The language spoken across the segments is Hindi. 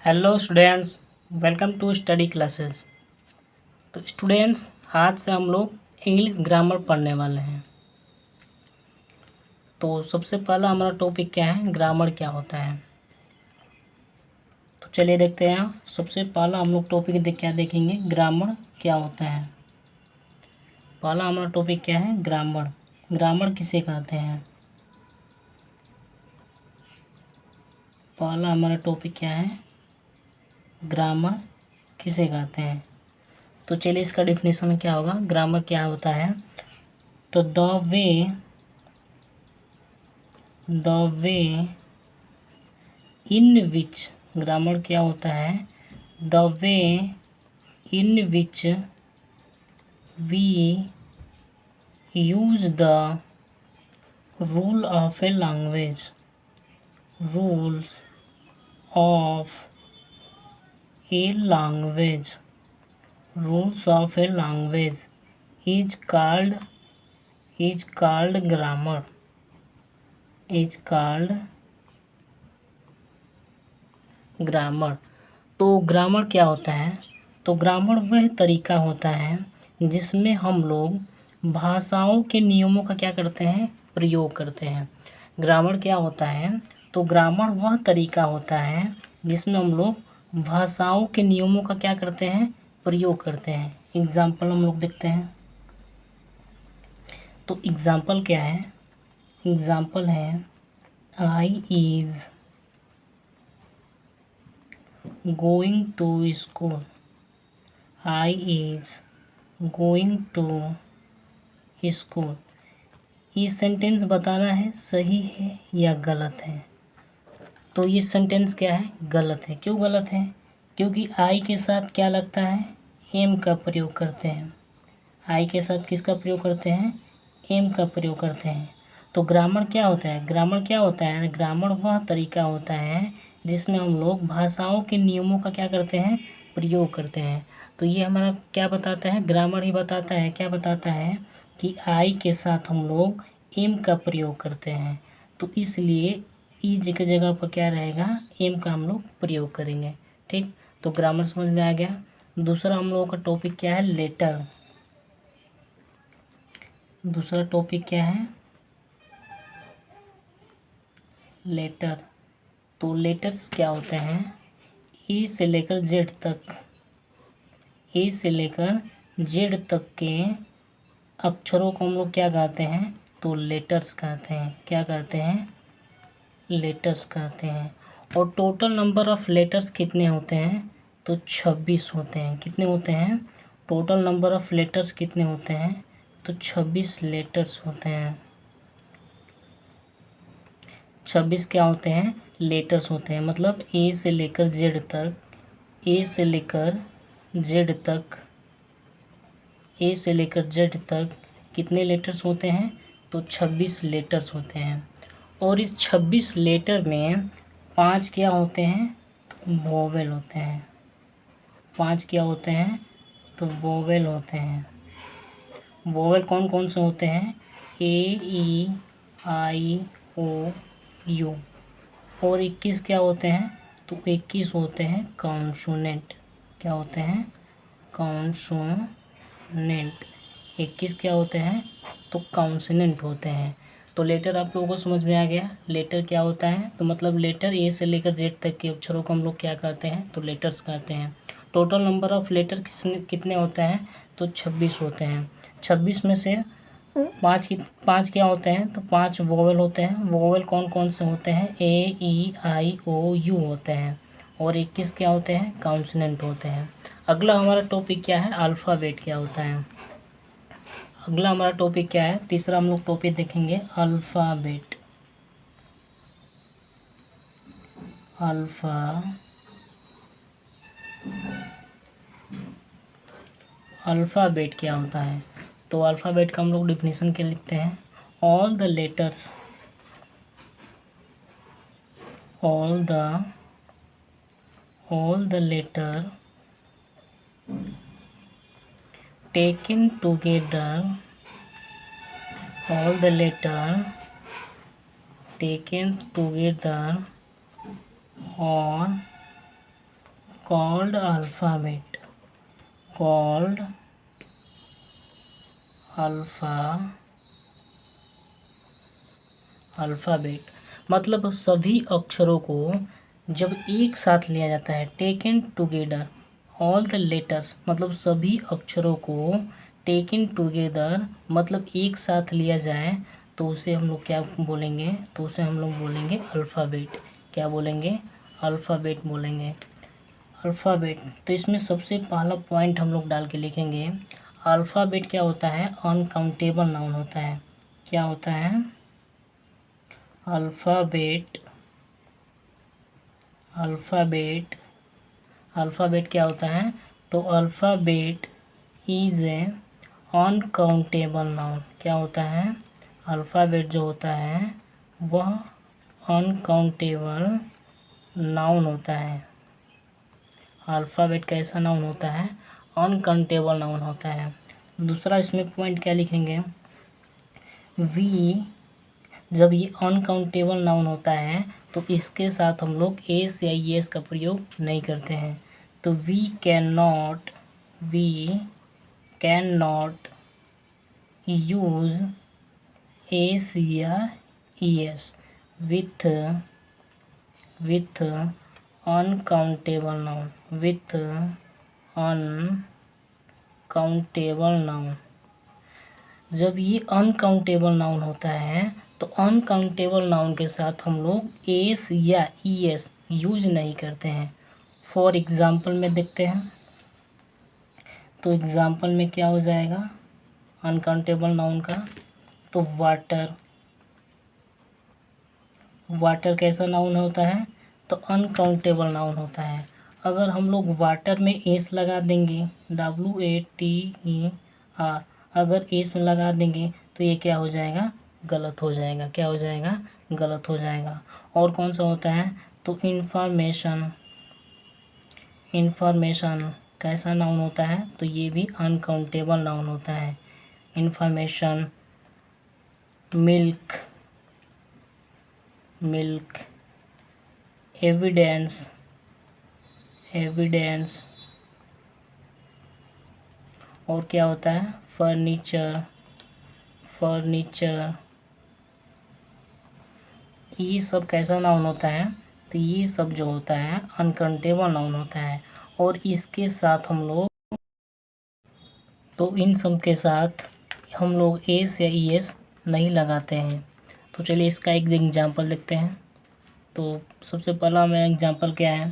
Hello students, welcome to study classes. तो स्टूडेंट्स, आज से हम लोग इंग्लिश ग्रामर पढ़ने वाले हैं। तो सबसे पहला हमारा टॉपिक क्या है, ग्रामर क्या होता है। तो चलिए देखते हैं। सबसे पहला हम लोग टॉपिक क्या देखेंगे, ग्रामर क्या होता है। पहला हमारा टॉपिक क्या है, ग्रामर। ग्रामर किसे कहते हैं। पहला हमारा टॉपिक क्या है, ग्रामर किसे कहते हैं। तो चलिए इसका डिफिनेशन क्या होगा, ग्रामर क्या होता है। तो the way in which, grammar क्या होता है, the way in which we use the rule of a language, rules of a language, rules of a language is called grammar, is called grammar. तो ग्रामर क्या होता है। तो ग्रामर वह तरीका होता है जिसमें हम लोग भाषाओं के नियमों का क्या करते हैं, प्रयोग करते हैं। ग्रामर क्या होता है, तो ग्रामर वह तरीका होता है जिसमें हम लोग भाषाओं के नियमों का क्या करते हैं, प्रयोग करते हैं। एग्जाम्पल हम लोग देखते हैं। तो एग्जाम्पल क्या है, एग्जाम्पल है I is going to school, I is going to school। ये सेंटेंस बताना है सही है या गलत है। तो ये सेंटेंस क्या है, गलत है। क्यों गलत है, क्योंकि आई के साथ क्या लगता है, एम का प्रयोग करते हैं। आई के साथ किसका प्रयोग करते हैं, एम का प्रयोग करते हैं। तो ग्रामर क्या होता है, ग्रामर क्या होता है, ग्रामर वह तरीका होता है जिसमें हम लोग भाषाओं के नियमों का क्या करते हैं, प्रयोग करते हैं। तो ये हमारा क्या बताता है, ग्रामर ही बताता है, क्या बताता है कि आई के साथ हम लोग एम का प्रयोग करते हैं। तो इसलिए ई की जगह पर क्या रहेगा, एम का हम लोग प्रयोग करेंगे। ठीक, तो ग्रामर समझ में आ गया। दूसरा हम लोगों का टॉपिक क्या है, लेटर। दूसरा टॉपिक क्या है, लेटर। तो लेटर्स क्या होते हैं, ए से लेकर जेड तक, ए से लेकर जेड तक के अक्षरों को हम लोग क्या कहते हैं, तो लेटर्स कहते हैं। क्या कहते हैं, लेटर्स कहते हैं। और टोटल नंबर ऑफ लेटर्स कितने होते हैं, तो 26 होते हैं। कितने होते हैं, टोटल नंबर ऑफ लेटर्स कितने होते हैं, तो 26 लेटर्स होते हैं। 26 क्या होते हैं, लेटर्स होते हैं। मतलब ए से लेकर जेड तक, ए से लेकर जेड तक, ए से लेकर जेड तक कितने लेटर्स होते हैं, तो 26 लेटर्स होते हैं। और इस 26 लेटर में 5 क्या होते हैं, तो वोवेल होते हैं। 5 क्या होते हैं, तो वोवेल होते हैं। वोवेल कौन कौन से होते हैं, ए ई आई ओ यू। और 21 क्या होते हैं, तो 21 होते हैं कॉन्सोनेंट। क्या होते हैं, कॉन्सोनेंट। 21 क्या होते हैं, तो कॉन्सोनेंट होते हैं। तो लेटर आप लोगों को समझ में आ गया, लेटर क्या होता है। तो मतलब लेटर ए से लेकर जेड तक के अक्षरों को हम लोग क्या कहते हैं, तो लेटर्स कहते हैं। टोटल नंबर ऑफ लेटर कितने होते हैं, तो 26 होते हैं। 26 में से पाँच क्या होते हैं, तो 5 वोवेल होते हैं। वोवेल कौन कौन से होते हैं, ए ई आई ओ यू होते हैं। और 21 क्या होते हैं, कॉन्सोनेंट होते हैं। अगला हमारा टॉपिक क्या है, अल्फ़ाबेट क्या होता है। अगला हमारा टॉपिक क्या है, तीसरा हम लोग टॉपिक देखेंगे, अल्फ़ाबेट। अल्फ़ाबेट क्या होता है। तो अल्फ़ाबेट का हम लोग डिफिनीशन क्या लिखते हैं, all the letters, all the letter taken together, all the letter taken together or called alphabet, called alphabet मतलब सभी अक्षरों को जब एक साथ लिया जाता है, taken together all the letters मतलब सभी अक्षरों को टेकन टुगेदर मतलब एक साथ लिया जाए तो उसे हम लोग क्या बोलेंगे, तो उसे हम लोग बोलेंगे अल्फ़ाबेट। क्या बोलेंगे? अल्फ़ाबेट बोलेंगे। अल्फ़ाबेट तो इसमें सबसे पहला पॉइंट हम लोग डाल के लिखेंगे, अल्फ़ाबेट क्या होता है? अनकाउंटेबल नाउन होता है। क्या होता है? अल्फ़ाबेट अल्फ़ाबेट क्या होता है? तो alphabet is a uncountable noun. क्या होता है? अल्फ़ाबेट जो होता है वह अनकाउंटेबल नाउन होता है। अल्फ़ाबेट कैसा नाउन होता है? अनकाउंटेबल नाउन होता है। दूसरा इसमें पॉइंट क्या लिखेंगे? वी जब ये अनकाउंटेबल नाउन होता है तो इसके साथ हम लोग एस या एस का प्रयोग नहीं करते हैं। तो we can not use S या एस विथ अनकाउंटेबल नाउन। जब ये अनकाउंटेबल नाउन होता है तो अनकाउंटेबल नाउन के साथ हम लोग एस या ई एस यूज नहीं करते हैं। फॉर एग्ज़ाम्पल में देखते हैं, तो एग्ज़ाम्पल में क्या हो जाएगा अनकाउंटेबल नाउन का? तो वाटर कैसा नाउन होता है? तो अनकाउंटेबल नाउन होता है। अगर हम लोग वाटर में एस लगा देंगे, WATER, अगर एस लगा देंगे तो ये क्या हो जाएगा? गलत हो जाएगा। क्या हो जाएगा? गलत हो जाएगा। और कौन सा होता है? तो इंफॉर्मेशन कैसा नाउन होता है? तो ये भी अनकाउंटेबल नाउन होता है। इंफॉर्मेशन, मिल्क, एविडेंस, और क्या होता है? फर्नीचर, ये सब कैसा नाउन होता है? तो ये सब जो होता है अनकाउंटेबल नाउन होता है। और इसके साथ हम लोग तो इन सब के साथ हम लोग एस या ई एस नहीं लगाते हैं। तो चलिए इसका एक एग्जांपल देखते हैं। तो सबसे पहला मेरा एग्जांपल क्या है?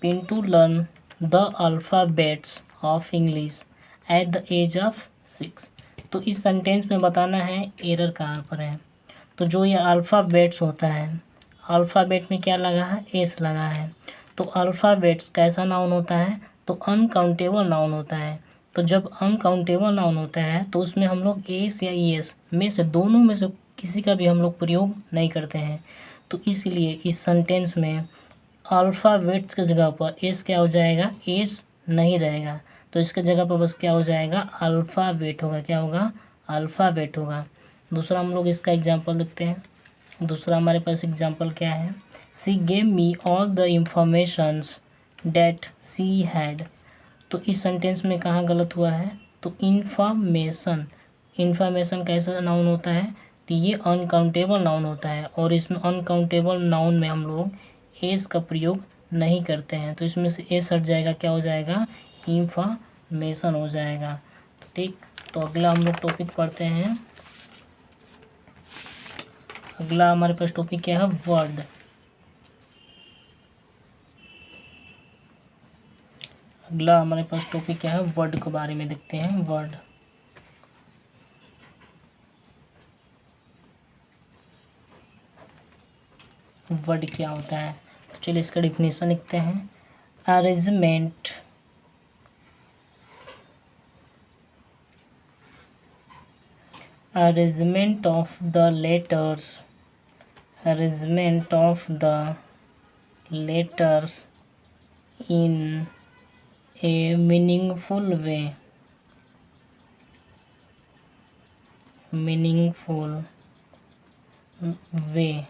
Pintu learn the alphabets of English at the age of 6। तो इस सेंटेंस में बताना है एरर कहाँ पर है। तो जो ये अल्फ़ाबेट्स होता है, अल्फ़ाबेट में क्या लगा है? एस लगा है। तो अल्फ़ाबेट्स कैसा नाउन होता है? तो अनकाउंटेबल नाउन होता है। तो जब अनकाउंटेबल नाउन होता है तो उसमें हम लोग एस या ई एस में से दोनों में से किसी का भी हम लोग प्रयोग नहीं करते हैं। तो इसलिए इस सेंटेंस में अल्फ़ाबेट्स की जगह पर एस क्या हो जाएगा? एस नहीं रहेगा। तो इसके जगह पर बस क्या हो जाएगा? अल्फ़ाबेट होगा। क्या होगा? अल्फ़ाबेट होगा। दूसरा हम लोग इसका एग्जांपल देखते हैं। दूसरा हमारे पास एग्जांपल क्या है? सी gave me all the informations that she had. तो इस सेंटेंस में कहाँ गलत हुआ है? तो इन्फॉर्मेशन कैसा नाउन होता है? तो ये अनकाउंटेबल नाउन होता है और इसमें अनकाउंटेबल नाउन में हम लोग एस का प्रयोग नहीं करते हैं। तो इसमें से एस हट जाएगा। क्या हो जाएगा? इंफॉर्मेशन हो जाएगा। ठीक, तो अगला हम लोग टॉपिक पढ़ते हैं। अगला हमारे पास टॉपिक क्या है? वर्ड। अगला हमारे पास टॉपिक क्या है? वर्ड के बारे में देखते हैं। वर्ड क्या होता है? तो चलिए इसका डिफिनेशन लिखते हैं। Arrangement of the letters in a meaningful way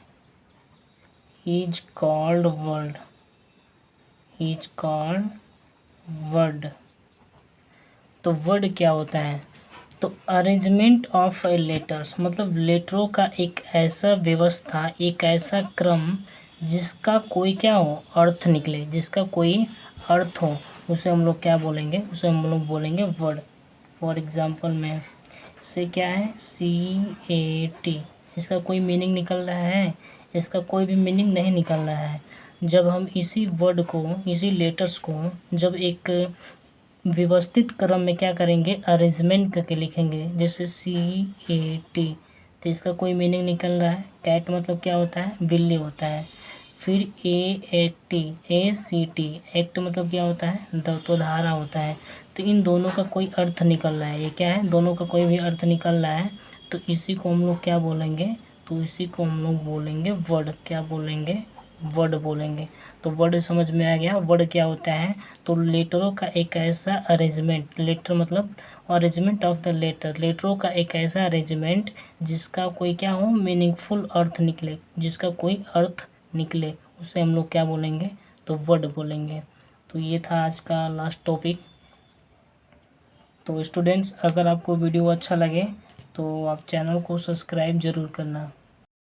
is called word. Word. तो वर्ड क्या होता है? तो अरेंजमेंट ऑफ लेटर्स, मतलब लेटरों का एक ऐसा व्यवस्था, एक ऐसा क्रम जिसका कोई क्या हो, अर्थ निकले, जिसका कोई अर्थ हो, उसे हम लोग क्या बोलेंगे? उसे हम लोग बोलेंगे वर्ड। फॉर एग्जांपल में से क्या है, CAT, इसका कोई मीनिंग निकल रहा है? इसका कोई भी मीनिंग नहीं निकल रहा है। जब हम इसी वर्ड को, इसी लेटर्स को जब एक व्यवस्थित क्रम में क्या करेंगे, अरेंजमेंट करके लिखेंगे, जैसे CAT, तो इसका कोई मीनिंग निकल रहा है? कैट मतलब क्या होता है? बिल्ली होता है। फिर ACT, एक्ट मतलब क्या होता है? तो धारा होता है। तो इन दोनों का कोई अर्थ निकल रहा है, ये क्या है, दोनों का कोई भी अर्थ निकल रहा है, तो इसी को हम लोग क्या बोलेंगे? तो इसी को हम लोग बोलेंगे वर्ड। क्या बोलेंगे? वर्ड बोलेंगे। तो वर्ड समझ में आ गया? वर्ड क्या होता है? तो लेटरों का एक ऐसा अरेंजमेंट, लेटर मतलब अरेंजमेंट ऑफ द लेटर, लेटरों का एक ऐसा अरेंजमेंट जिसका कोई क्या हो, मीनिंगफुल अर्थ निकले, जिसका कोई अर्थ निकले, उसे हम लोग क्या बोलेंगे? तो वर्ड बोलेंगे। तो ये था आज का लास्ट टॉपिक। तो स्टूडेंट्स, अगर आपको वीडियो अच्छा लगे तो आप चैनल को सब्सक्राइब ज़रूर करना।